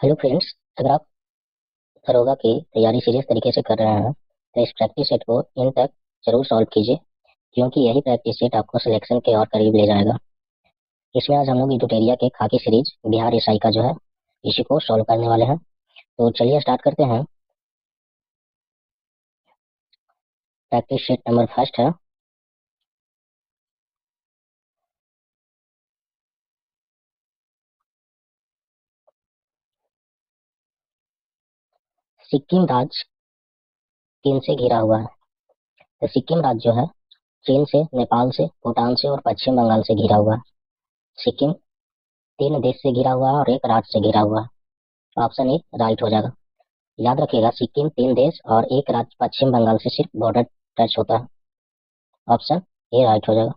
Hello friends. अगर आप दरोगा की तैयारी सीरियस तरीके से कर रहे हैं तो इस प्रैक्टिस सेट को इन तक जरूर सॉल्व कीजिए, क्योंकि यही प्रैक्टिस सेट आपको सिलेक्शन के और करीब ले जाएगा। इसमें आज हम लोग यूटोटेरिया के खाकी सीरीज बिहार एसआई का जो है इसी को सॉल्व करने वाले हैं। तो चलिए स्टार्ट करते हैं। प्रैक्टिस सेट नंबर फर्स्ट है। सिक्किम राज्य चीन से घिरा हुआ है। तो सिक्किम राज्य जो है चीन से, नेपाल से, भूटान से और पश्चिम बंगाल से घिरा हुआ है। सिक्किम तीन देश से घिरा हुआ है और एक राज्य से घिरा हुआ है। ऑप्शन ए राइट हो जाएगा। याद रखिएगा, सिक्किम तीन देश और एक राज्य पश्चिम बंगाल से सिर्फ बॉर्डर टच होता है। ऑप्शन ए राइट हो जाएगा।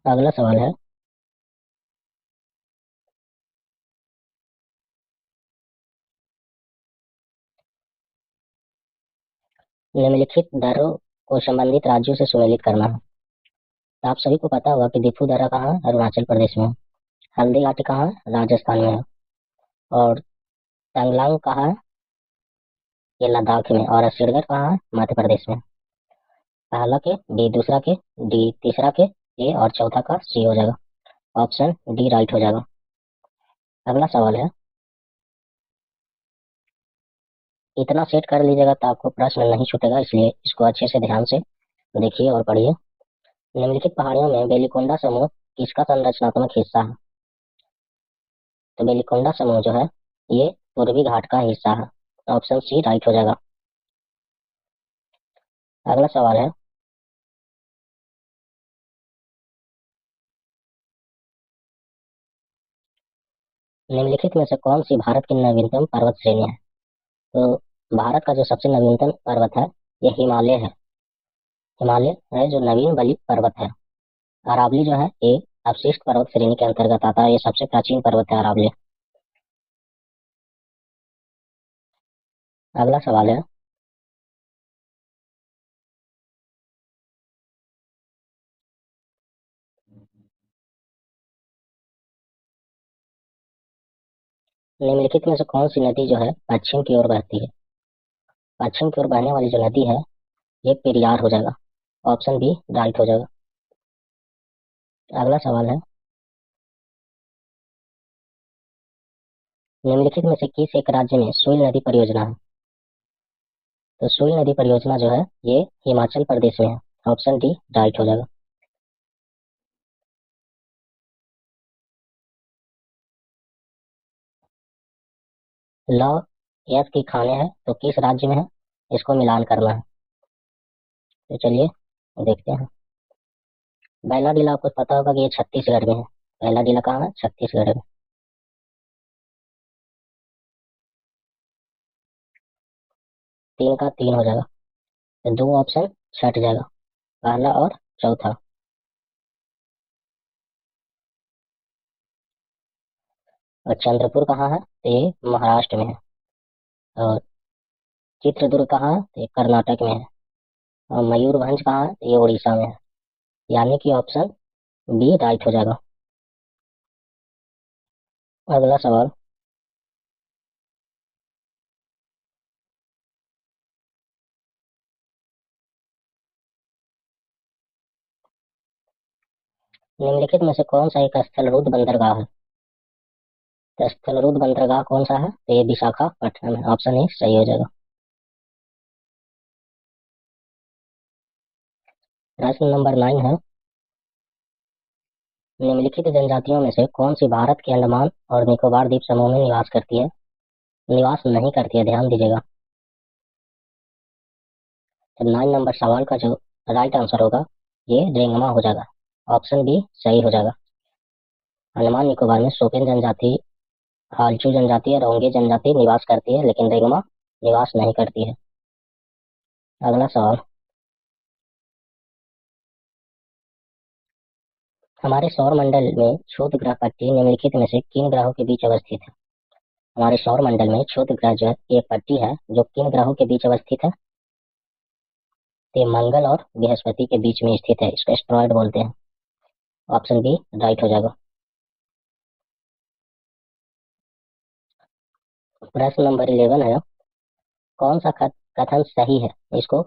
अगला सवाल है, निम्नलिखित दरों को संबंधित राज्यों से सुमेलित करना है। तो आप सभी को पता होगा कि दिफू दर्रा कहाँ है? अरुणाचल प्रदेश में है। हल्दी घाटी कहाँ है? राजस्थान में है। और तंगलांग कहाँ है? ये लद्दाख में। और सिरदर्द कहाँ है? मध्य प्रदेश में। पहला के बी, दूसरा के डी, तीसरा के ए और चौथा का सी हो जाएगा। ऑप्शन डी राइट हो जाएगा। अगला सवाल है, इतना सेट कर लीजिएगा तो आपको प्रश्न नहीं छूटेगा, इसलिए इसको अच्छे से ध्यान से देखिए और पढ़िए। निम्नलिखित पहाड़ियों में बेलिकोंडा समूह किसका संरचनात्मक हिस्सा है? तो बेलिकोंडा समूह जो है ये पूर्वी घाट का हिस्सा है। ऑप्शन सी राइट हो जाएगा। अगला सवाल है, निम्नलिखित में से कौन सी भारत की नवीनतम पर्वत श्रेणी है? तो भारत का जो सबसे नवीनतम पर्वत है ये हिमालय है। हिमालय है जो नवीन बली पर्वत है। अरावली जो है ये अवशिष्ट पर्वत श्रेणी के अंतर्गत आता है। ये सबसे प्राचीन पर्वत है अरावली। अगला सवाल है, निम्नलिखित में से कौन सी नदी जो है पश्चिम की ओर बहती है? पश्चिम की ओर बहने वाली जो नदी है ये पेरियार हो जाएगा। ऑप्शन बी राइट हो जाएगा। अगला सवाल है, निम्नलिखित में से किस एक राज्य में सुई नदी परियोजना है? तो सुई नदी परियोजना जो है ये हिमाचल प्रदेश में है। ऑप्शन डी राइट हो जाएगा। लौ यस की खाने हैं तो किस राज्य में है? इसको मिलान करना है। तो चलिए देखते हैं। बैला जिला आपको पता होगा कि ये छत्तीसगढ़ में है। बैला जिला कहाँ है? छत्तीसगढ़ में। तीन का तीन हो जाएगा। तो दो ऑप्शन छट जाएगा, पहला और चौथा। और चंद्रपुर कहाँ है? तो ये महाराष्ट्र में है। और चित्रदुर्ग कहाँ है? तो ये कर्नाटक में है। और मयूरभंज कहाँ है? तो ये उड़ीसा में है। यानी कि ऑप्शन बी राइट हो जाएगा। अगला सवाल, निम्नलिखित में से कौन सा एक स्थलरूद्ध बंदरगाह है? तो स्थलरूद्ध बंदरगाह कौन सा है? तो ये विशाखापट्टनम है। ऑप्शन ए सही हो जाएगा। प्रश्न नंबर 9 है, निम्नलिखित जनजातियों में से कौन सी भारत के अंडमान और निकोबार द्वीप समूह में निवास नहीं करती है? ध्यान दीजिएगा। तो 9 नंबर सवाल का जो राइट आंसर होगा ये रेंगमा हो जाएगा। ऑप्शन बी सही हो जाएगा। अंडमान निकोबार में सोपिन जनजाति, हालचू जनजाति और ओंगे जनजाति निवास करती है, लेकिन रेंगमा निवास नहीं करती है। अगला सवाल, हमारे सौर मंडल में क्षुद्र ग्रह पट्टी निम्नलिखित में से किन ग्रहों के बीच अवस्थित है? हमारे सौर मंडल में क्षुद्र ग्रह जो है ये पट्टी है जो किन ग्रहों के बीच अवस्थित है? तो ये मंगल और बृहस्पति के बीच में स्थित है। इसको एस्ट्रॉयड बोलते हैं। ऑप्शन बी राइट हो जाएगा। प्रश्न नंबर 11 है, कौन सा कथन सही है, इसको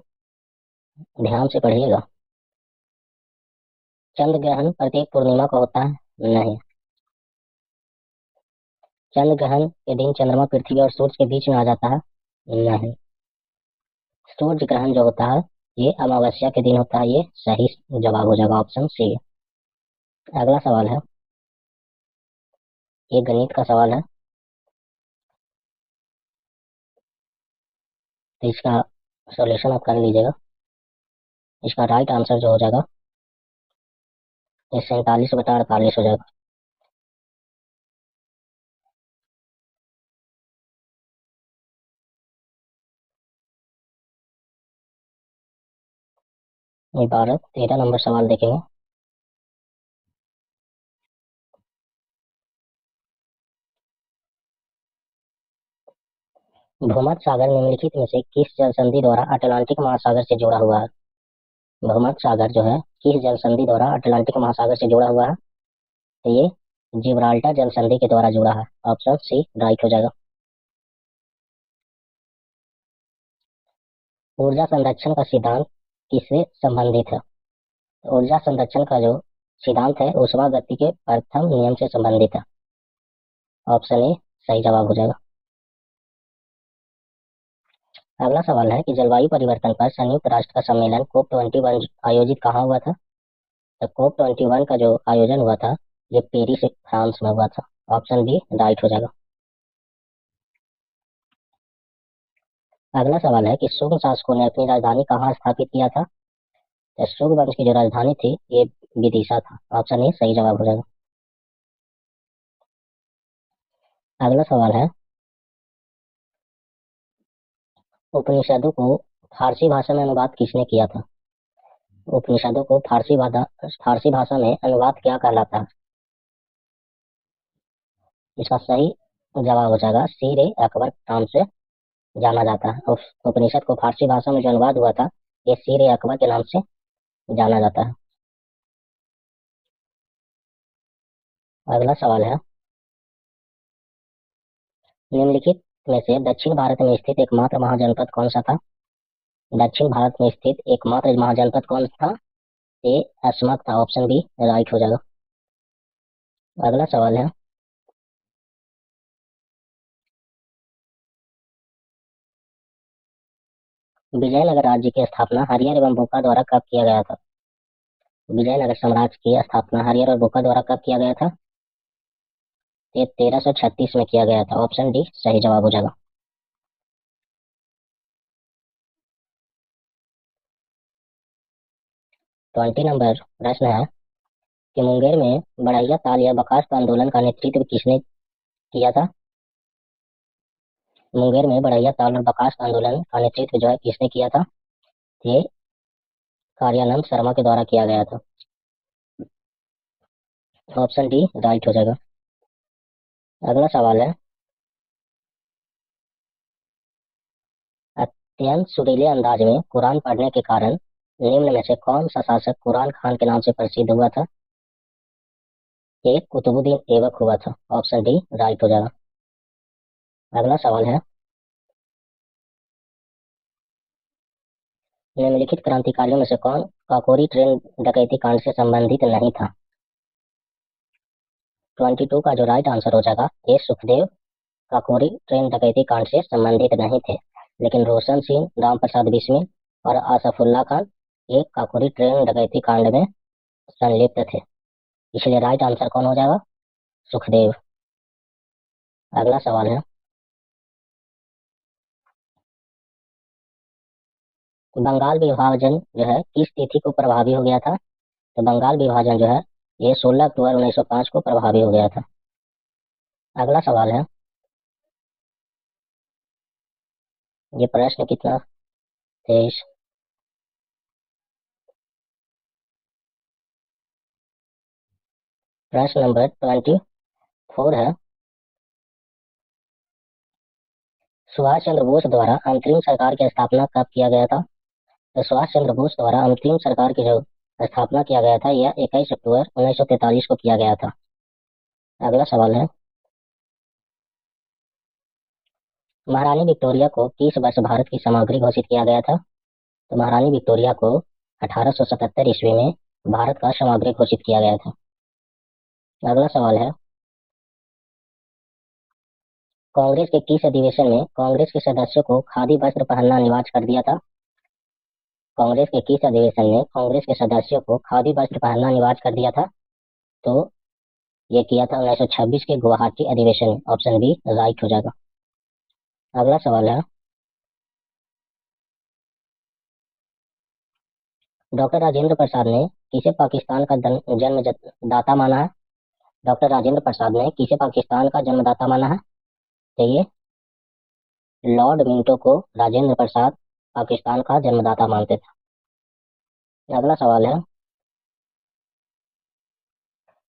ध्यान से पढ़िएगा। चंद्र ग्रहण प्रत्येक पूर्णिमा को होता है? नहीं। चंद्र ग्रहण के दिन चंद्रमा पृथ्वी और सूर्य के बीच में आ जाता है? नहीं। सूर्य ग्रहण जो होता है ये अमावस्या के दिन होता है, ये सही जवाब हो जाएगा, ऑप्शन सी। अगला सवाल है, ये गणित का सवाल है, तो इसका सॉल्यूशन आप कर लीजिएगा। इसका राइट आंसर जो हो जाएगा ये 47/48 हो जाएगा। ये 13 नंबर सवाल देखेंगे। भूमध्य सागर निम्नलिखित में से किस जल संधि द्वारा अटलांटिक महासागर से जुड़ा हुआ है? भूमध्य सागर जो है किस जल संधि द्वारा अटलांटिक महासागर से जुड़ा हुआ है? तो ये जिब्राल्टर जल संधि के द्वारा जुड़ा है, ऑप्शन सी राइट हो जाएगा। ऊर्जा संरक्षण का सिद्धांत किससे संबंधित है? ऊर्जा संरक्षण का जो सिद्धांत है ऊष्मा गति के प्रथम नियम से संबंधित है, ऑप्शन ए सही जवाब हो जाएगा। अगला सवाल है कि जलवायु परिवर्तन पर संयुक्त राष्ट्र का सम्मेलन COP21 आयोजित कहाँ हुआ था? तो COP21 का जो आयोजन हुआ था ये पेरिस फ्रांस में हुआ था, ऑप्शन बी राइट हो जाएगा। अगला सवाल है कि शुंग शासकों ने अपनी राजधानी कहाँ स्थापित किया था? तो शुंग वंश की जो राजधानी थी ये विदिशा था, ऑप्शन ए सही जवाब हो जाएगा। अगला सवाल है, उपनिषदों को फारसी भाषा में अनुवाद किसने किया था? उपनिषदों को फारसी भाषा में अनुवाद क्या कहलाता है? इसका सही जवाब हो जाएगा सीर ए अकबर के नाम से जाना जाता है। उपनिषद को फारसी भाषा में जो अनुवाद हुआ था ये सीर ए अकबर के नाम से जाना जाता है। अगला सवाल है, निम्नलिखित में से दक्षिण भारत में स्थित एकमात्र महाजनपद कौन सा था? दक्षिण भारत में स्थित एकमात्र महाजनपद कौन था? ये असमत था, ऑप्शन बी राइट हो जाएगा। अगला सवाल है, विजयनगर राज्य की स्थापना हरियर एवं भोका द्वारा कब किया गया था? विजयनगर साम्राज्य की स्थापना हरियर और भोका द्वारा कब किया गया था? ये 1336 में किया गया था, ऑप्शन डी सही जवाब हो जाएगा। 20 नंबर प्रश्न है कि मुंगेर में बड़हिया ताल या बर्खास्त आंदोलन का नेतृत्व किसने किया था? मुंगेर में बड़हिया ताल और बर्खास्त आंदोलन का नेतृत्व जो है किसने किया था? ये कार्यानंद शर्मा के द्वारा किया गया था, ऑप्शन डी राइट हो जाएगा। अगला सवाल है, अत्यंत सुरीले अंदाज में कुरान पढ़ने के कारण निम्न में से कौन सा शासक कुरान खान के नाम से प्रसिद्ध हुआ था? एक कुतुबुद्दीन ऐबक हुआ था, ऑप्शन डी राइट हो जाएगा। अगला सवाल है, निम्नलिखित क्रांतिकारियों में से कौन काकोरी ट्रेन डकैती कांड से संबंधित नहीं था? 22 का जो राइट आंसर हो जाएगा ये सुखदेव काकोरी ट्रेन डकैती कांड से संबंधित नहीं थे, लेकिन रोशन सिंह, राम प्रसाद बिस्मिल और आसफुल्ला खान ये काकोरी ट्रेन डकैती कांड में संलिप्त थे, इसलिए राइट आंसर कौन हो जाएगा? सुखदेव। अगला सवाल है, बंगाल विभाजन जो है किस तिथि को प्रभावी हो गया था? तो बंगाल विभाजन जो है ये 16 अक्टूबर 1905 को प्रभावी हो गया था। अगला सवाल है, ये प्रश्न कितना 23, प्रश्न नंबर 24 है, सुभाष चंद्र बोस द्वारा अंतरिम सरकार की स्थापना कब किया गया था? तो सुभाष चंद्र बोस द्वारा अंतरिम सरकार की जो स्थापना किया गया था यह 21 अक्टूबर 1943 को किया गया था। अगला सवाल है, महारानी विक्टोरिया को किस वर्ष भारत की समग्री घोषित किया गया था? तो महारानी विक्टोरिया को 1877 ईस्वी में भारत का समग्री घोषित किया गया था। अगला सवाल है, कांग्रेस के किस अधिवेशन में कांग्रेस के सदस्यों को खादी वस्त्र पहनना अनिवार्य कर दिया था? कांग्रेस के किस अधिवेशन में कांग्रेस के सदस्यों को खादी वस्त्र पहनना अनिवार्य कर दिया था? तो ये किया था 1926 के गुवाहाटी अधिवेशन में। ऑप्शन बी राइट हो जाएगा। अगला सवाल है, डॉक्टर राजेंद्र प्रसाद ने किसे पाकिस्तान का जन्मदाता माना है? डॉक्टर राजेंद्र प्रसाद ने किसे पाकिस्तान का जन्मदाता माना है? तो ये लॉर्ड मिंटो को राजेंद्र प्रसाद पाकिस्तान का जन्मदाता मानते थे। अगला सवाल है,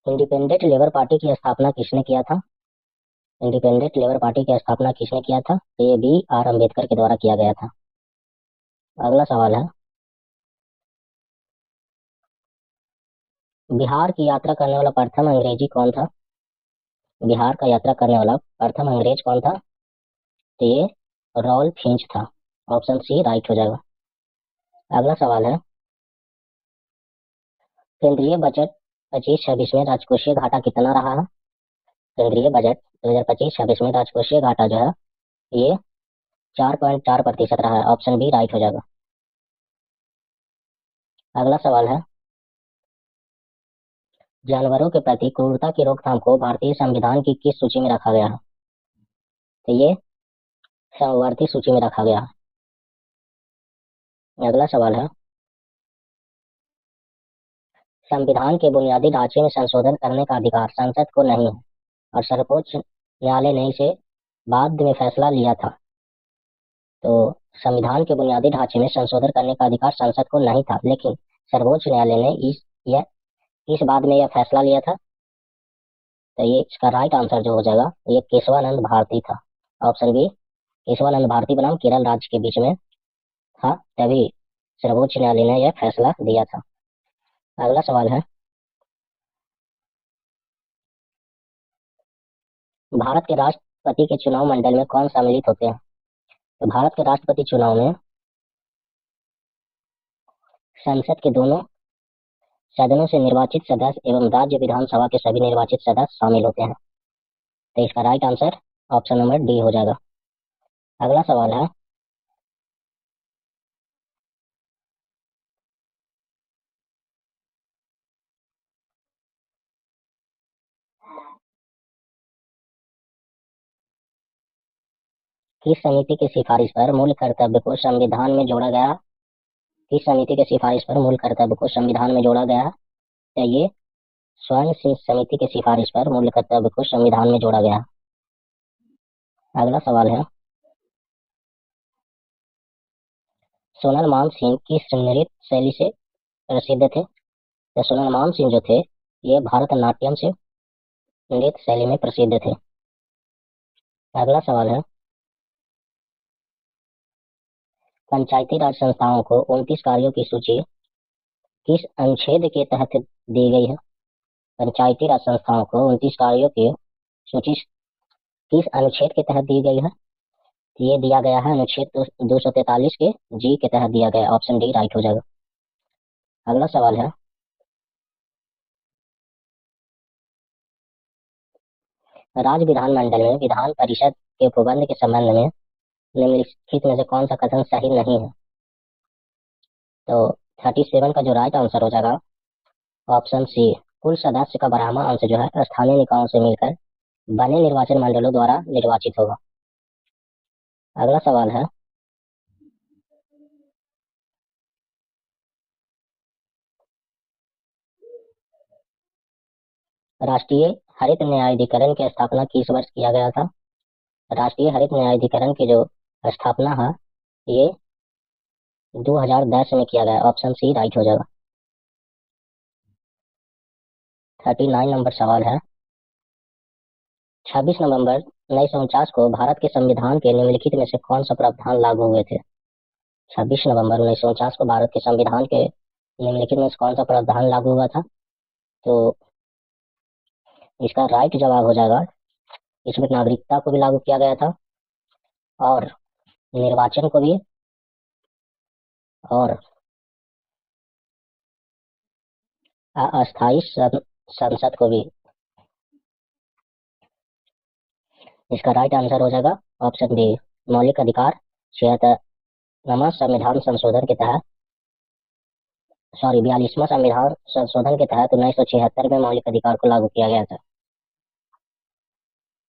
इंडिपेंडेंट लेबर पार्टी की स्थापना किसने किया था? इंडिपेंडेंट लेबर पार्टी की स्थापना किसने किया था? तो ये B.R. अम्बेडकर के द्वारा किया गया था। अगला सवाल है, बिहार की यात्रा करने वाला प्रथम अंग्रेजी कौन था? बिहार का यात्रा करने वाला प्रथम अंग्रेज कौन था? तो ये रॉल्फ फिंच था। ऑप्शन सी राइट हो जाएगा। अगला सवाल है, केंद्रीय बजट 25-26 में राजकोषीय घाटा कितना रहा है? केंद्रीय बजट 2025-26 में राजकोषीय घाटा जो है ये 4.4% रहा है। ऑप्शन बी राइट हो जाएगा। अगला सवाल है, जानवरों के प्रति क्रूरता की रोकथाम को भारतीय संविधान की किस सूची में रखा गया है? तो ये समवर्ती सूची में रखा गया है। अगला सवाल है, संविधान के बुनियादी ढांचे में संशोधन करने का अधिकार संसद को नहीं है और सर्वोच्च न्यायालय ने इसे बाद में फैसला लिया था। तो संविधान के बुनियादी ढांचे में संशोधन करने का अधिकार संसद को नहीं था, लेकिन सर्वोच्च न्यायालय ने इस बाद में यह फैसला लिया था। तो ये इसका राइट आंसर जो हो जाएगा ये केशवानंद भारती था। ऑप्शन बी केशवानंद भारती बनाम केरल राज्य के बीच में था, तभी सर्वोच्च न्यायालय ने यह फैसला दिया था। अगला सवाल है, भारत के राष्ट्रपति के चुनाव मंडल में कौन सम्मिलित होते हैं? तो भारत के राष्ट्रपति चुनाव में संसद के दोनों सदनों से निर्वाचित सदस्य एवं राज्य विधानसभा के सभी निर्वाचित सदस्य शामिल होते हैं। तो इसका right answer option number D हो जाएगा। अगला सवाल है, किस समिति की सिफारिश पर मूल कर्तव्य को संविधान में जोड़ा गया? किस समिति की सिफारिश पर मूल कर्तव्य को संविधान में जोड़ा गया है? तो ये स्वर्ण सिंह समिति की सिफारिश पर मूल कर्तव्य को संविधान में जोड़ा गया। अगला सवाल है, सोनल मान सिंह किस नृत्य शैली से प्रसिद्ध थे? तो सोनल मान सिंह जो थे ये भारतनाट्यम से नृत्य शैली में प्रसिद्ध थे। अगला सवाल है, पंचायती राज संस्थाओं को 29 कार्यों की सूची किस अनुच्छेद के तहत दी गई है? पंचायती राज संस्थाओं को 29 कार्यों की सूची किस अनुच्छेद के तहत दी गई है? ये दिया गया है अनुच्छेद 243 के जी के तहत दिया गया। ऑप्शन डी राइट हो जाएगा। अगला सवाल है, राज्य विधानमंडल में विधान परिषद के प्रबंध के संबंध में निम्नलिखित में से कौन सा कथन सही नहीं है? तो 37 का जो राइट आंसर हो जाएगा ऑप्शन सी, कुल सदस्य का 12वां अंश जो है स्थानीय निकायों से मिलकर बने निर्वाचन मंडलों द्वारा निर्वाचित होगा। अगला सवाल है, राष्ट्रीय हरित न्यायाधिकरण की स्थापना किस वर्ष किया गया था? राष्ट्रीय हरित न्यायाधिकरण की जो स्थापना है ये 2010 में किया गया। ऑप्शन सी राइट हो जाएगा। 39 नंबर सवाल है, 26 नवंबर 1949 को भारत के संविधान के निम्नलिखित में से कौन सा प्रावधान लागू हुए थे? 26 नवंबर 1949 को भारत के संविधान के निम्नलिखित में से कौन सा प्रावधान लागू हुआ था? तो इसका राइट जवाब हो जाएगा इसमें नागरिकता को भी लागू किया गया था और निर्वाचन को भी, और अस्थायी संसद को भी। इसका राइट आंसर हो जाएगा ऑप्शन बी, मौलिक अधिकार। 76वां संविधान संशोधन के तहत, सॉरी 42वां संविधान संशोधन के तहत 1976 में मौलिक अधिकार को लागू किया गया था।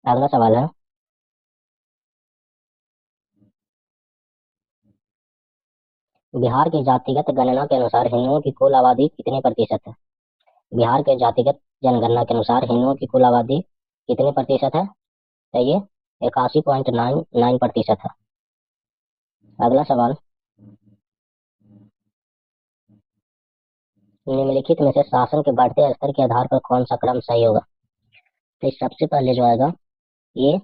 अगला सवाल है, बिहार की जातिगत गणना के अनुसार हिंदुओं की कुल आबादी कितने प्रतिशत है? बिहार के जातिगत जनगणना के अनुसार हिंदुओं की कुल आबादी कितने प्रतिशत है? तो ये 81.99% है। अगला सवाल, निम्नलिखित में से शासन के बढ़ते स्तर के आधार पर कौन सा क्रम सही होगा? तो सबसे पहले जो आएगा ये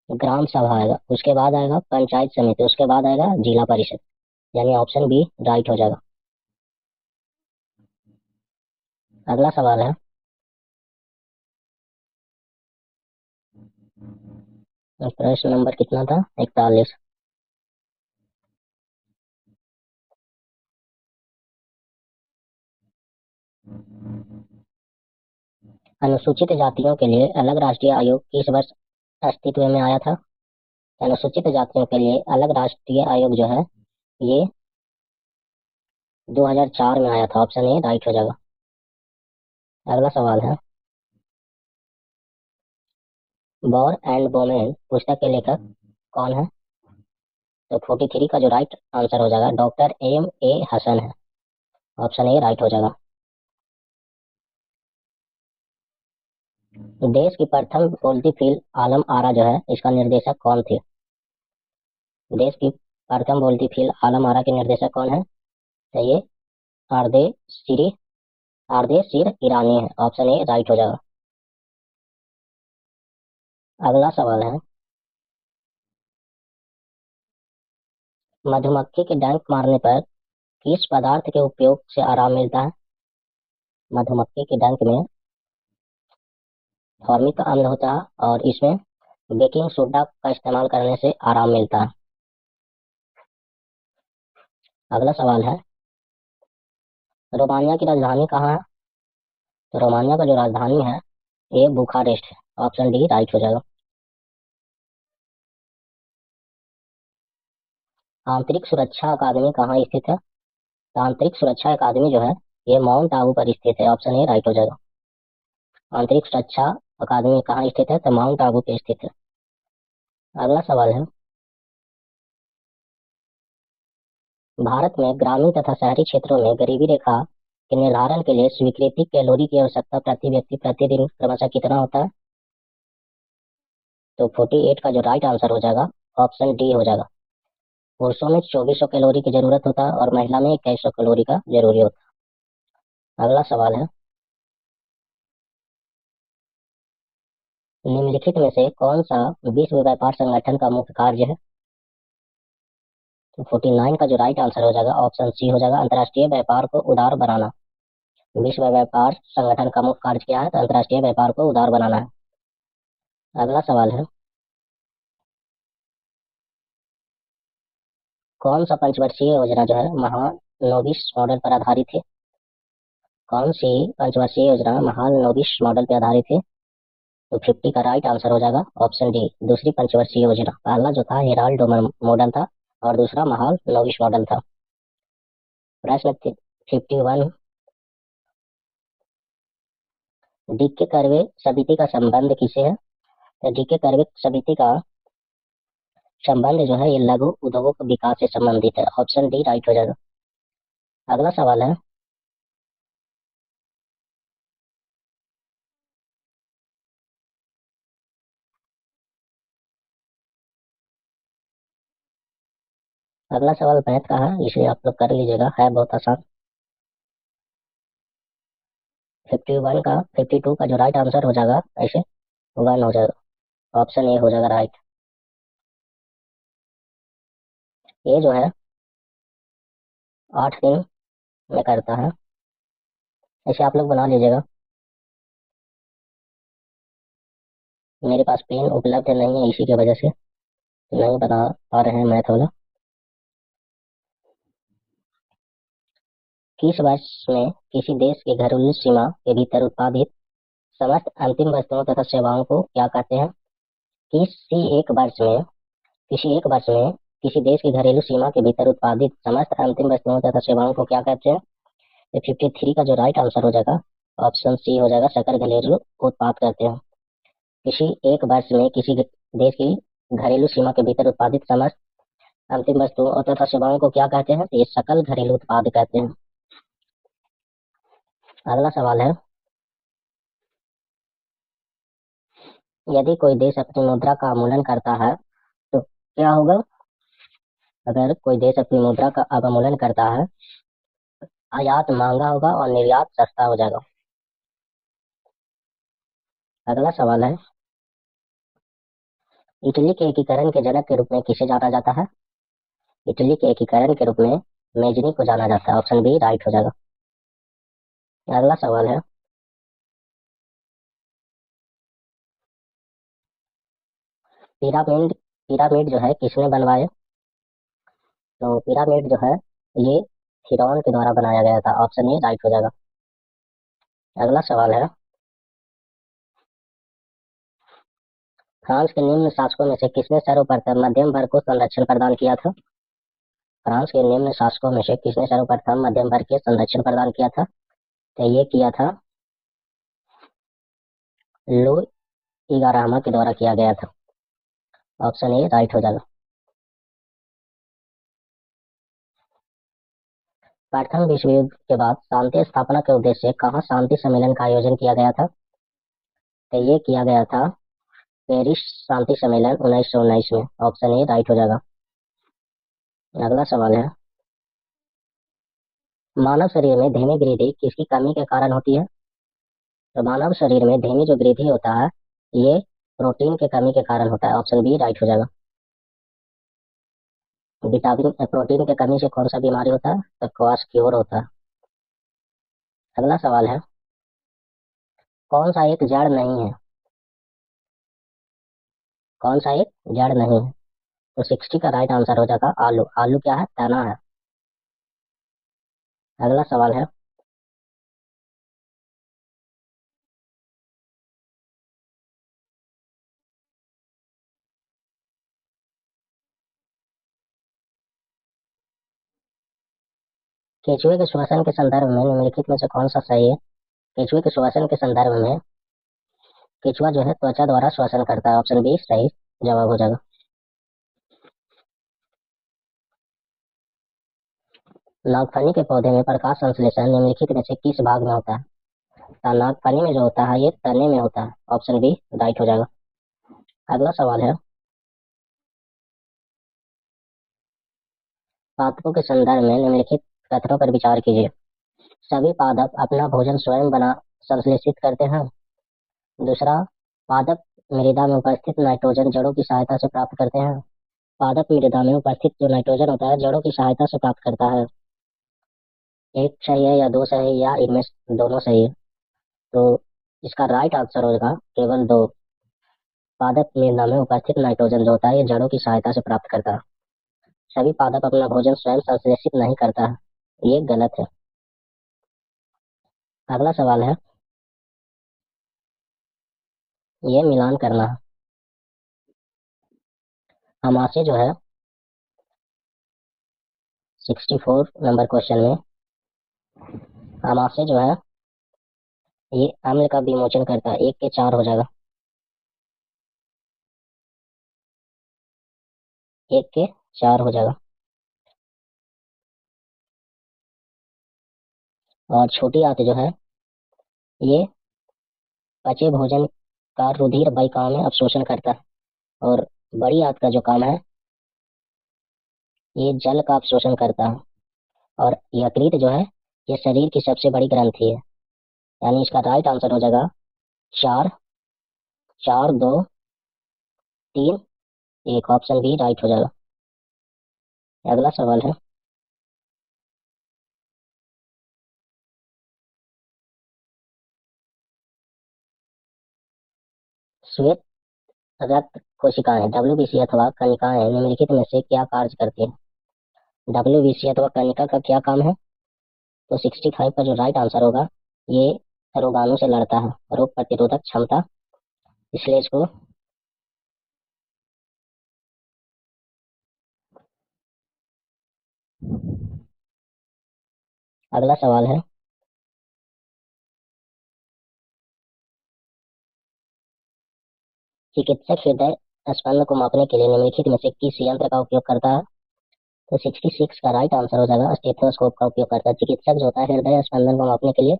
ग्राम सभा आएगा, उसके बाद आएगा पंचायत समिति, उसके बाद आएगा जिला परिषद, यानी ऑप्शन बी राइट हो जाएगा। अगला सवाल है, प्रश्न नंबर कितना था? 41। अनुसूचित जातियों के लिए अलग राष्ट्रीय आयोग किस वर्ष अस्तित्व में आया था? अनुसूचित जातियों के लिए अलग राष्ट्रीय आयोग जो है ये 2004 में आया था, ऑप्शन ए राइट हो जाएगा। अगला सवाल है, बॉर एंड वोमेन पुस्तक के लेखक कौन है? तो 43 का जो राइट आंसर हो जाएगा डॉक्टर M A हसन है, ऑप्शन ए राइट हो जाएगा। देश की प्रथम बोलती फिल्म आलम आरा जो है इसका निर्देशक कौन थे? देश की प्रथम बोलती फिल्म आलम आरा के निर्देशक कौन है? तो ये आरदे सिरी आरदे सिर ईरानी है, ऑप्शन ए राइट हो जाएगा। अगला सवाल है, मधुमक्खी के डंक मारने पर किस पदार्थ के उपयोग से आराम मिलता है? मधुमक्खी के डंक में फॉर्मिक अम्ल होता है और इसमें बेकिंग सोडा का इस्तेमाल करने से आराम मिलता है। अगला सवाल है, रोमानिया की राजधानी कहाँ है? तो रोमानिया का जो राजधानी है ये बुखारेस्ट है, ऑप्शन डी राइट हो जाएगा। आंतरिक सुरक्षा अकादमी कहाँ स्थित है? तो आंतरिक सुरक्षा अकादमी जो है ये माउंट आबू पर स्थित है, ऑप्शन ए राइट हो जाएगा। आंतरिक सुरक्षा अकादमी कहाँ स्थित है? तो माउंट आबू पे स्थित है। अगला सवाल है, भारत में ग्रामीण तथा शहरी क्षेत्रों में गरीबी रेखा के निर्धारण के लिए स्वीकृति कैलोरी की आवश्यकता प्रति व्यक्ति प्रतिदिन क्रमशः कितना होता है? तो 48 का जो राइट आंसर हो जाएगा ऑप्शन डी हो जाएगा। पुरुषों में 2400 कैलोरी की जरूरत होता है और महिला में 2100 कैलोरी का जरूरी होता है। अगला सवाल है, निम्नलिखित में से कौन सा विश्व व्यापार संगठन का मुख्य कार्य है? तो 49 का जो राइट आंसर हो जाएगा ऑप्शन सी हो जाएगा, अंतर्राष्ट्रीय व्यापार को उदार बनाना। विश्व व्यापार संगठन का मुख्य कार्य क्या है? तो अंतर्राष्ट्रीय व्यापार को उदार बनाना है। अगला सवाल है, कौन सा पंचवर्षीय योजना जो है महालनोबिस मॉडल पर आधारित है? कौन सी पंचवर्षीय योजना महालनोबिस मॉडल पर आधारित है? तो 50 का राइट आंसर हो जाएगा ऑप्शन डी, दूसरी पंचवर्षीय योजना। पहला जो था हेराल्ड मॉडल था और दूसरा महालनोबिस मॉडल था। प्रश्न 51, डीके कर्वे समिति का संबंध किसे है? तो डीके कर्वे समिति का संबंध जो है ये लघु उद्योगों के विकास से संबंधित है, ऑप्शन डी राइट हो जाएगा। अगला सवाल है, अगला सवाल मैथ का है इसलिए आप लोग कर लीजिएगा, है बहुत आसान। 51 का 52 का जो राइट आंसर हो जाएगा ऐसे 1 हो जाएगा, ऑप्शन ए हो जाएगा राइट। ये जो है 8 दिन में करता है, ऐसे आप लोग बना लीजिएगा। मेरे पास पेन उपलब्ध नहीं है, इसी की वजह से नहीं बता पा रहे हैं मैथ वाला। किस वर्ष में किसी देश के घरेलू सीमा के भीतर उत्पादित समस्त अंतिम वस्तुओं तथा सेवाओं को क्या कहते हैं? किसी एक वर्ष में किसी एक वर्ष में किसी देश की घरेलू सीमा के भीतर उत्पादित समस्त अंतिम वस्तुओं तथा सेवाओं को क्या कहते हैं? ये 53 का जो राइट आंसर हो जाएगा, ऑप्शन सी हो जाएगा, सकल घरेलू उत्पाद कहते हैं। किसी एक वर्ष में किसी देश की घरेलू सीमा के भीतर उत्पादित समस्त अंतिम वस्तुओं तथा सेवाओं को क्या कहते हैं? तो ये सकल घरेलू उत्पाद कहते हैं। अगला सवाल है, यदि कोई देश अपनी मुद्रा का अवमूल्यन करता है तो क्या होगा? अगर कोई देश अपनी मुद्रा का अवमूल्यन करता है, आयात महंगा होगा और निर्यात सस्ता हो जाएगा। अगला सवाल है, इटली के एकीकरण के जनक के रूप में किसे जाना जाता है? इटली के एकीकरण के रूप में मेजनी को जाना जाता है, ऑप्शन बी राइट हो जाएगा। अगला सवाल है, पिरामिड पिरामिड जो है किसने बनवाए? तो पिरामिड जो है ये फिरौन के द्वारा बनाया गया था, ऑप्शन ए राइट हो जाएगा। अगला सवाल है, फ्रांस के निम्न शासकों में से किसने सर्वप्रथम मध्यम वर्ग को संरक्षण प्रदान किया था? फ्रांस के निम्न शासकों में से किसने सर्वप्रथम मध्यम वर्ग के संरक्षण प्रदान किया था? तो ये किया था लुई 11वां के द्वारा किया गया था, ऑप्शन ए राइट हो जाएगा। प्रथम विश्व युद्ध के बाद शांति स्थापना के उद्देश्य से कहाँ शांति सम्मेलन का आयोजन किया गया था? तो ये किया गया था पेरिस शांति सम्मेलन 1919 में, ऑप्शन ए राइट हो जाएगा। अगला सवाल है, मानव शरीर में धीमी वृद्धि किसकी कमी के कारण होती है? तो मानव शरीर में धीमी जो वृद्धि होता है ये प्रोटीन के कमी के कारण होता है, ऑप्शन बी राइट हो जाएगा। विटामिन प्रोटीन के कमी से कौन सा बीमारी होता है? तो क्वाशक्योर होता है। अगला सवाल है, कौन सा एक जड़ नहीं है? कौन सा एक जड़ नहीं है? तो 60 का राइट आंसर हो जाएगा आलू। आलू क्या है? तना है। अगला सवाल है, केचुए के श्वसन के संदर्भ में निम्नलिखित में से कौन सा सही है? केचुए के श्वसन के संदर्भ में केचुआ जो है त्वचा द्वारा श्वसन करता है, ऑप्शन बी सही जवाब हो जाएगा। नागफनी के पौधे में प्रकाश संश्लेषण निम्नलिखित में से किस भाग में होता है? नागफनी में जो होता है ये तने में होता है, ऑप्शन बी राइट हो जाएगा। अगला सवाल है, पादपों के संदर्भ में निम्नलिखित कथनों पर विचार कीजिए। सभी पादप अपना भोजन स्वयं बना संश्लेषित करते हैं। दूसरा, पादप मृदा में उपस्थित नाइट्रोजन जड़ों की सहायता से प्राप्त करते हैं। पादप मृदा में उपस्थित जो नाइट्रोजन होता है जड़ों की सहायता से प्राप्त करता है। एक सही है या दो सही है या इनमें से दोनों सही है? तो इसका राइट आंसर होगा केवल दो। पादप मृदा में उपस्थित नाइट्रोजन जो होता है ये जड़ों की सहायता से प्राप्त करता है। सभी पादप अपना भोजन स्वयं संश्लेषित नहीं करता है, ये गलत है। अगला सवाल है, ये मिलान करना है। हमासे जो है 64 नंबर क्वेश्चन में हमासे जो है ये अम्ल का विमोचन करता है, 1 के 4 हो जाएगा। 1 के 4 हो जाएगा। और छोटी आंत जो है ये पचे भोजन का रुधिर वाहिकाओं में अवशोषण करता है। और बड़ी आंत का जो काम है ये जल का अवशोषण करता है। और यकृत जो है ये शरीर की सबसे बड़ी ग्रंथि है, यानी इसका राइट आंसर हो जाएगा 4, 4, 2, 3, 1, ऑप्शन बी राइट हो जाएगा। अगला सवाल है, श्वेत रक्त कोशिकाएं डब्ल्यूबीसी अथवा कणिकाएं निम्नलिखित में से क्या कार्य करती हैं? डब्ल्यूबीसी अथवा कणिका का क्या काम है? तो 65 का जो राइट आंसर होगा, ये रोगाणु से लड़ता है, रोग प्रतिरोधक क्षमता इसलिए इसको। अगला सवाल है, चिकित्सक हृदय स्पंदन को मापने के लिए निम्नलिखित में से किस यंत्र का उपयोग करता है? तो 66 का राइट आंसर हो जाएगा, स्टेथोस्कोप का उपयोग करता है। चिकित्सक जो होता है हृदय स्पंदन को मापने के लिए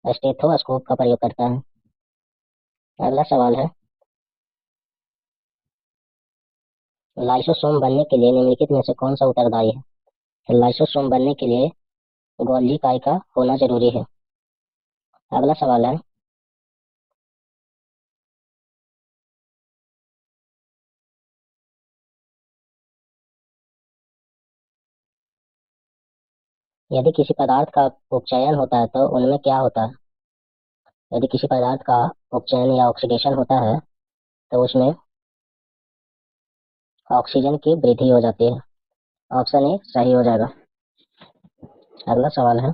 स्टेथोस्कोप का प्रयोग करता है। अगला सवाल है, लाइसोसोम बनने के लिए निम्नलिखित में से कौन सा उत्तरदायी है? तो लाइसोसोम बनने के लिए गोल्गी काय का होना जरूरी है। अगला सवाल है, यदि किसी पदार्थ का उपचयन होता है तो उनमें क्या होता है? यदि किसी पदार्थ का उपचयन या ऑक्सीडेशन होता है तो उसमें ऑक्सीजन की वृद्धि हो जाती है। ऑप्शन ए सही हो जाएगा। अगला सवाल है,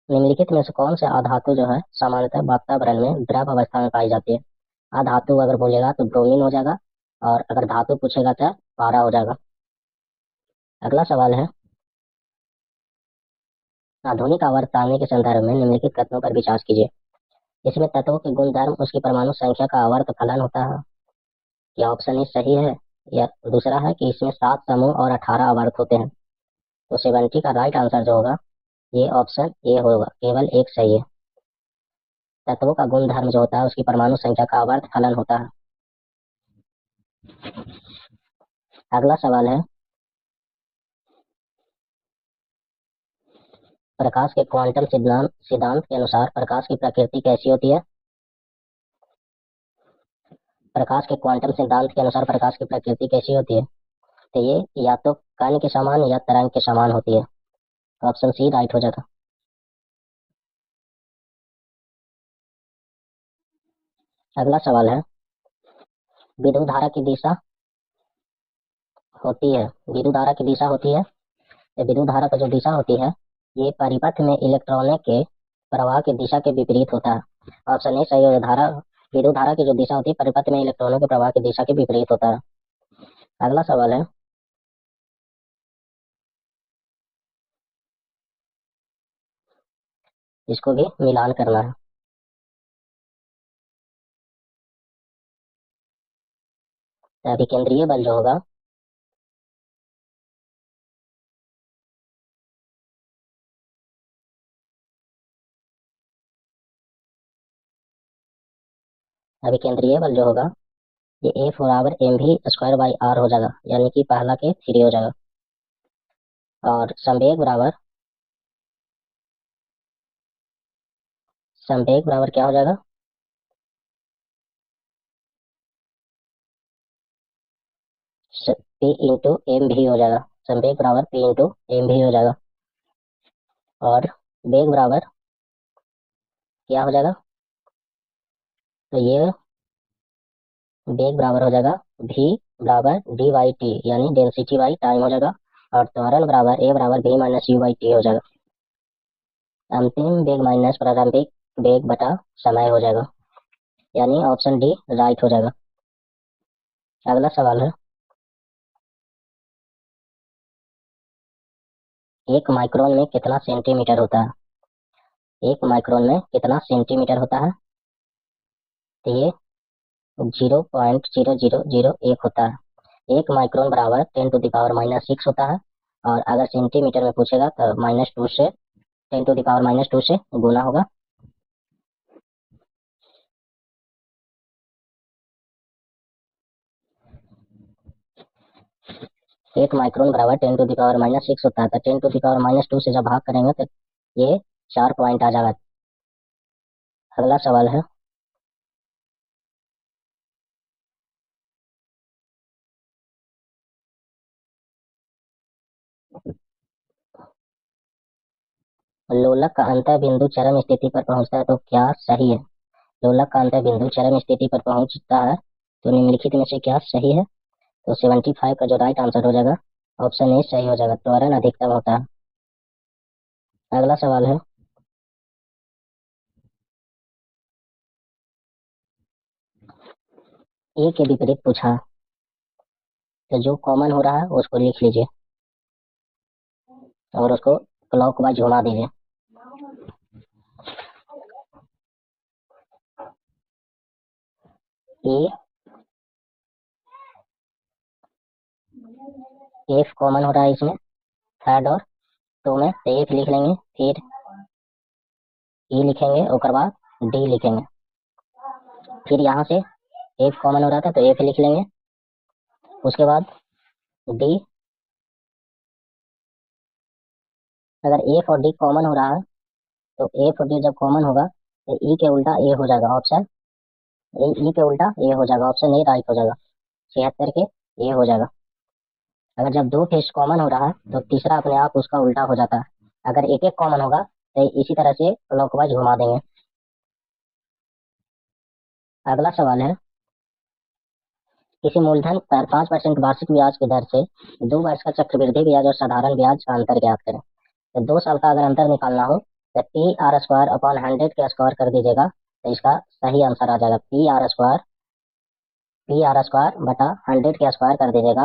निम्नलिखित में से कौन से अधातु जो है सामान्यतः वातावरण में द्रव अवस्था में पाई जाती है? अधातु अगर बोलेगा तो ब्रोमीन हो जाएगा, और अगर धातु पूछेगा तो पारा हो जाएगा। अगला सवाल है, आधुनिक आवर्त सारणी के संदर्भ में निम्नलिखित कथनों पर विचार कीजिए। इसमें तत्वों के गुणधर्म उसकी परमाणु संख्या का आवर्त फलन होता है। क्या ऑप्शन ए सही है? या दूसरा है कि इसमें 7 समूह और 18 आवर्त होते हैं। तो 70 का राइट आंसर जो होगा, ये ऑप्शन ए होगा, केवल एक सही है। तत्वों का गुणधर्म जो होता है उसकी परमाणु संख्या का आवर्त फलन होता है। अगला सवाल है, प्रकाश के क्वांटम सिद्धांत सिद्धांत के अनुसार प्रकाश की प्रकृति कैसी होती है? प्रकाश के क्वांटम सिद्धांत के अनुसार प्रकाश की प्रकृति कैसी होती है? तो ये या तो कण के समान या तरंग के समान होती है। ऑप्शन सी राइट हो जाएगा। अगला सवाल है, विद्युत धारा की दिशा होती है विद्युत धारा की दिशा होती है ये विद्युत धारा का जो दिशा होती है, ये परिपथ में इलेक्ट्रॉनों के प्रवाह की दिशा के विपरीत होता है। ऑप्शन ए सही है। विद्युत धारा की जो दिशा होती है परिपथ में इलेक्ट्रॉनों के प्रवाह की दिशा के विपरीत होता है। अगला सवाल है, इसको भी मिलान करना है। अभिकेंद्रीय बल जो होगा, अभिकेंद्रीय बल जो होगा, ये F बराबर एम भी स्क्वायर बाई आर हो जाएगा, यानी कि पहला के 3 हो जाएगा। और संवेग बराबर क्या हो जाएगा? पी इंटू एम भी हो जाएगा। संवेग बराबर पी इंटू एम भी हो जाएगा। और वेग बराबर क्या हो जाएगा? तो ये वेग बराबर हो जाएगा v बराबर डी बाई टी, यानी डेंसिटी बाई टाइम हो जाएगा। और त्वरण बराबर ए बराबर v minus you by T हो जाएगा। अंतिम वेग माइनस प्रारंभिक वेग बटा समय हो जाएगा, यानी ऑप्शन डी राइट हो जाएगा। अगला सवाल है, 1 माइक्रोन में कितना सेंटीमीटर होता है? 1 माइक्रोन में कितना सेंटीमीटर होता है? तो ये 0.0001 होता है। 1 माइक्रोन बराबर 10⁻⁻6 होता है। और अगर सेंटीमीटर में पूछेगा तो -2 से 10⁻⁻2 से गुना होगा। 1 माइक्रोन बराबर 10⁻⁻6 होता है, तो 10⁻⁻2 से जब भाग करेंगे तो ये 4 पॉइंट आ जाएगा। अगला सवाल है, लोलक का अंतः बिंदु चरम स्थिति पर पहुंचता है तो क्या सही है? लोलक का अंत बिंदु चरम स्थिति पर पहुंचता है तो निम्नलिखित में से क्या सही है? तो 75 का जो राइट आंसर हो जाएगा ऑप्शन ए सही हो जाएगा, त्वरण अधिकतम होता है। अगला सवाल है, ए के विपरीत पूछा, तो जो कॉमन हो रहा है उसको लिख लीजिए और उसको क्लॉकवाइज घुमा दीजिए। ए एफ कॉमन हो रहा है इसमें, थर्ड और टू में, तो एफ लिख लेंगे, फिर ई लिखेंगे, उसके बाद डी लिखेंगे। फिर यहाँ से एफ कॉमन हो रहा था तो एफ लिख लेंगे, उसके बाद डी। अगर एफ और डी कॉमन हो रहा है तो एफ और डी जब कॉमन होगा तो ई के उल्टा ए हो जाएगा, ऑप्शन ई के उल्टा ए हो जाएगा, ऑप्शन ए राइट हो जाएगा, 76 के ए हो जाएगा। अगर जब दो फेस कॉमन हो रहा है तो तीसरा अपने आप उसका उल्टा हो जाता है। अगर एक एक कॉमन होगा तो इसी तरह से क्लॉकवाइज घुमा देंगे। अगला सवाल है, किसी मूलधन पर 5% वार्षिक ब्याज की दर से 2 वर्ष का चक्रवृद्धि ब्याज और साधारण ब्याज का अंतर ज्ञात करें। तो 2 साल का अगर अंतर निकालना हो तो पी आर स्क्वायर अपॉन 100 के स्क्वायर कर दीजिएगा, तो इसका सही आंसर आ जाएगा पी आर स्क्वायर बटा 100 के स्क्वायर कर दीजिएगा।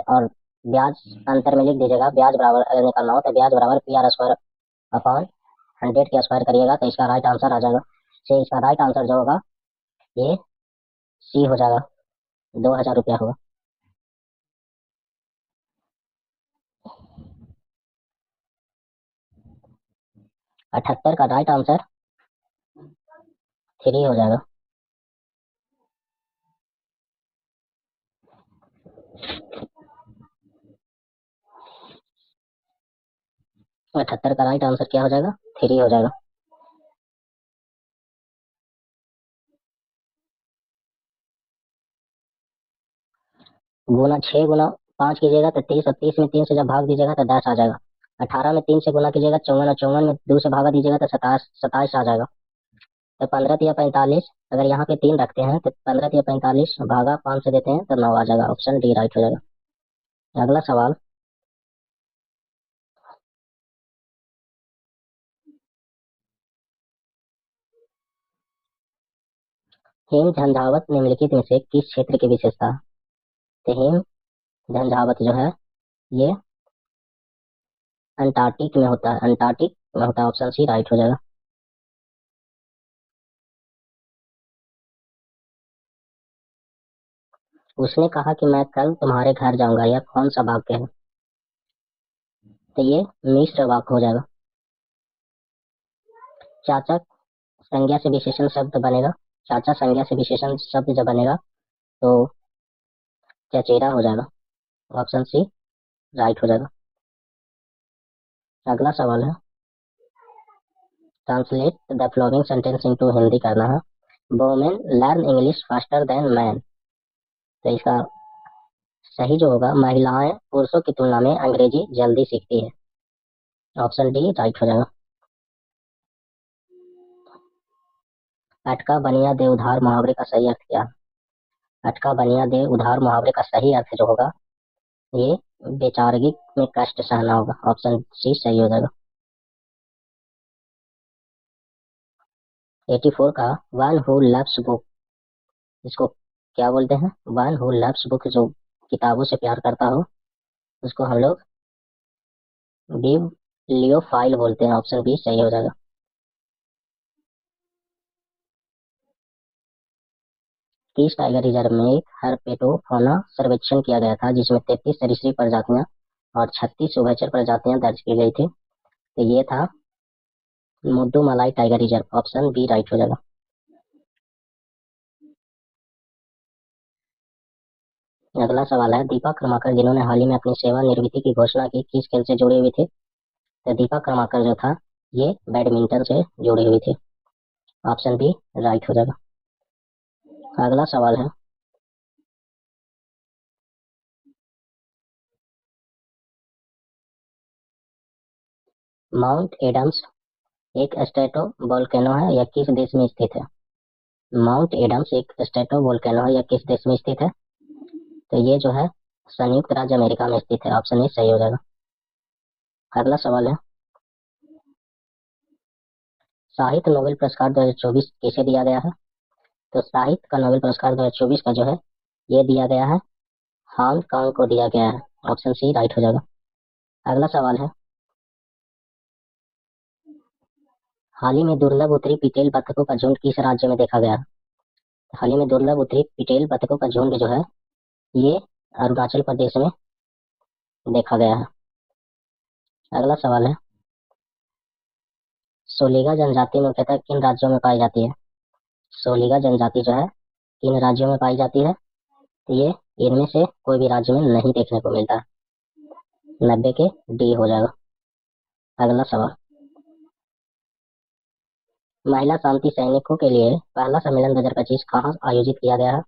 और ब्याज अंतर में लिख दीजिएगा, ब्याज बराबर अगर निकालना हो तो ब्याज बराबर पी आर स्क्वायर अपॉन 100 के स्क्वायर करिएगा, तो इसका राइट आंसर आ जाएगा। से इसका राइट आंसर जो होगा ये सी हो जाएगा, 2000 रुपया होगा। 78 का राइट आंसर 3 हो जाएगा। तो 78 का राइट आंसर क्या हो जाएगा? 3 हो जाएगा। गुना 6 गुना 5 कीजिएगा तो 30, और 30 में 3 से जब भाग दीजिएगा तो 10 आ जाएगा। 18 में 3 से गुना कीजिएगा 54, और 54 में 2 से भागा दीजिएगा तो 27, 27 आ जाएगा। तो 15 या 45, अगर यहाँ पे 3 रखते हैं तो 15 या 45 भागा 5 से देते हैं तो 9 आ जाएगा, ऑप्शन डी राइट हो जाएगा। अगला सवाल, हेम झंझावत निम्नलिखित में से किस क्षेत्र की विशेषता है? तो हेम झंझावत जो है ये अंटार्कटिक में होता है, अंटार्कटिक में होता है, ऑप्शन सी राइट हो जाएगा। उसने कहा कि मैं कल तुम्हारे घर जाऊंगा, यह कौन सा वाक्य है? तो ये मिश्र वाक्य हो जाएगा। चाचा संज्ञा से विशेषण शब्द बनेगा, चाचा संज्ञा से विशेषण शब्द जब बनेगा तो चचेरा हो जाएगा, ऑप्शन सी राइट हो जाएगा। अगला सवाल है, translate the following sentence into Hindi करना है। Women learn English faster than man, तो इसका सही जो होगा, महिलाएं पुरुषों की तुलना में अंग्रेजी जल्दी सीखती है, ऑप्शन डी राइट हो जाएगा। अटका बनिया दे उधार मुहावरे का सही अर्थ क्या है? अटका बनिया दे उधार मुहावरे का सही अर्थ जो होगा ये बेचारगी में कष्ट सहना होगा, ऑप्शन सी सही हो जाएगा। 84 का वन हु लव्स बुक, इसको क्या बोलते हैं? वन हु लव्स बुक, जो किताबों से प्यार करता हो उसको हम लोग बिब्लियोफाइल बोलते हैं, ऑप्शन बी सही हो जाएगा। किस टाइगर रिजर्व में एक हर्पेटोफाना सर्वेक्षण किया गया था जिसमें 33 सरीसृप प्रजातियां और 36 उभयचर प्रजातियां दर्ज की गई थी? तो ये था Mudumalai tiger reserve, option B right हो जाएगा। अगला सवाल है, दीपक कर्माकर जिन्होंने हाल ही में अपनी सेवानिवृत्ति की घोषणा की, किस खेल से जुड़े हुए थे? तो दीपक कर्माकर जो था ये बैडमिंटन से जुड़ी हुई थी, ऑप्शन बी राइट हो जाएगा। अगला सवाल है, माउंट एडम्स एक स्ट्रेटो वोल्केनो है, यह किस देश में स्थित है? माउंट एडम्स एक स्ट्रेटो वोल्केनो है, यह किस देश में स्थित है? तो ये जो है संयुक्त राज्य अमेरिका में स्थित है। ऑप्शन ए सही हो जाएगा। अगला सवाल है, साहित्य नोबेल पुरस्कार 2024 किसे दिया गया है? तो साहित्य का नोबेल पुरस्कार 2024 का जो है ये दिया गया है हांगकांग को दिया गया है। ऑप्शन सी राइट हो जाएगा। अगला सवाल है, हाल ही में दुर्लभ उत्तरी पिटेल बतखों का झुंड किस राज्य में देखा गया? हाल ही में दुर्लभ उत्तरी पिटेल बतखों का झुंड जो है ये अरुणाचल प्रदेश में देखा गया है। अगला सवाल है, सोलिगा जनजाति मुख्यतः किन राज्यों में पाई जाती है? सोलिगा जनजाति जो है किन राज्यों में पाई जाती है? तो ये इनमें से कोई भी राज्य में नहीं देखने को मिलता है। 90 के डी हो जाएगा। अगला सवाल, महिला शांति सैनिकों के लिए पहला सम्मेलन 2025 कहाँ आयोजित किया गया है?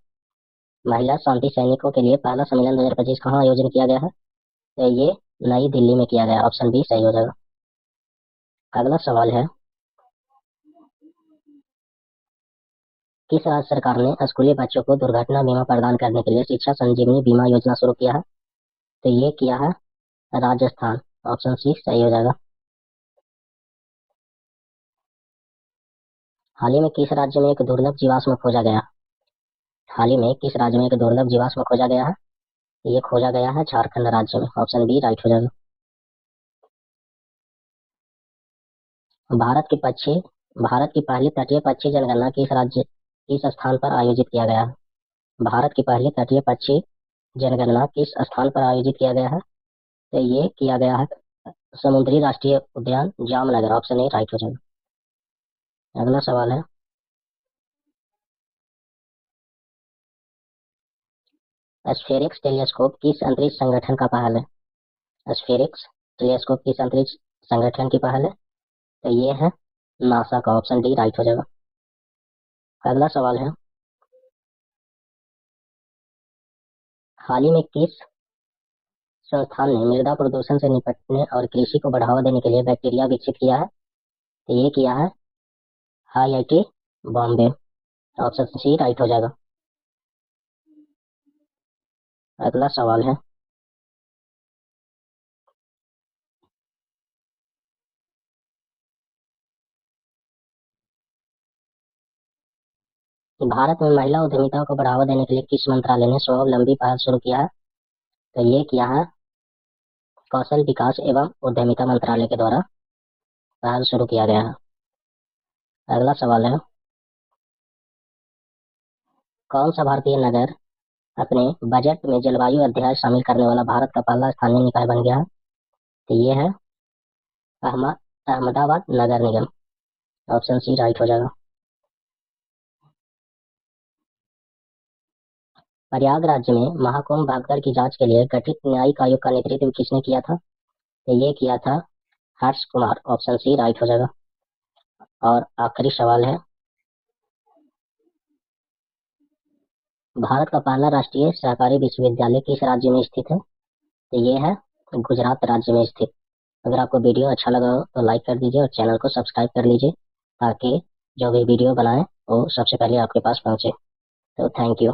महिला शांति सैनिकों के लिए पहला सम्मेलन 2025 कहाँ आयोजन किया गया है? तो ये नई दिल्ली में किया गया। ऑप्शन बी सही हो जाएगा। अगला सवाल है, किस राज्य सरकार ने स्कूली बच्चों को दुर्घटना बीमा प्रदान करने के लिए शिक्षा संजीवनी बीमा योजना शुरू किया है? तो ये किया है राजस्थान। ऑप्शन सी सही हो जाएगा। हाल ही में किस राज्य में एक दुर्लभ जीवाश्म खोजा गया? हाल ही में किस राज्य में एक दुर्लभ जीवाश्म खोजा गया है? ये खोजा गया है झारखंड राज्य में। ऑप्शन बी राइट हो जाएगा। भारत की पक्षी भारत की पहली तटीय पक्षी जनगणना किस स्थान पर आयोजित किया गया है? भारत की पहली तटीय पक्षी जनगणना किस स्थान पर आयोजित किया गया है? तो ये किया गया है समुद्री राष्ट्रीय उद्यान जामनगर। ऑप्शन ए राइट हो जाएगा। अगला सवाल है, स्फेरिक्स टेलीस्कोप किस अंतरिक्ष संगठन का पहल है? स्फेरिक्स टेलीस्कोप किस अंतरिक्ष संगठन की पहल है? तो ये है नासा का। ऑप्शन डी राइट हो जाएगा। अगला सवाल है, हाल ही में किस संस्थान ने मृदा प्रदूषण से निपटने और कृषि को बढ़ावा देने के लिए बैक्टीरिया विकसित किया है? तो ये किया है IIT Bombay. Option C right हो जाएगा। अगला सवाल है, भारत में महिला उद्यमिता को बढ़ावा देने के लिए किस मंत्रालय ने स्वावलंबी पहल शुरू किया है? तो ये किया है कौशल विकास एवं उद्यमिता मंत्रालय के द्वारा पहल शुरू किया गया है। अगला सवाल है, कौन सा भारतीय नगर अपने बजट में जलवायु अध्याय शामिल करने वाला भारत का पहला स्थानीय निकाय बन गया है? तो ये है अहमदाबाद नगर निगम। ऑप्शन सी राइट हो जाएगा। प्रयाग राज्य में महाकुंभ भगदड़ की जांच के लिए गठित न्यायिक आयोग का नेतृत्व किसने किया था? तो ये किया था Harsh Kumar. Option C right हो जाएगा। और आखिरी सवाल है, भारत का पहला राष्ट्रीय सहकारी विश्वविद्यालय किस राज्य में स्थित है? तो ये है गुजरात राज्य में स्थित। अगर आपको वीडियो अच्छा लगा हो तो लाइक कर दीजिए और चैनल को सब्सक्राइब कर लीजिए ताकि जो भी वीडियो बनाए वो सबसे पहले आपके पास पहुंचे। तो थैंक यू।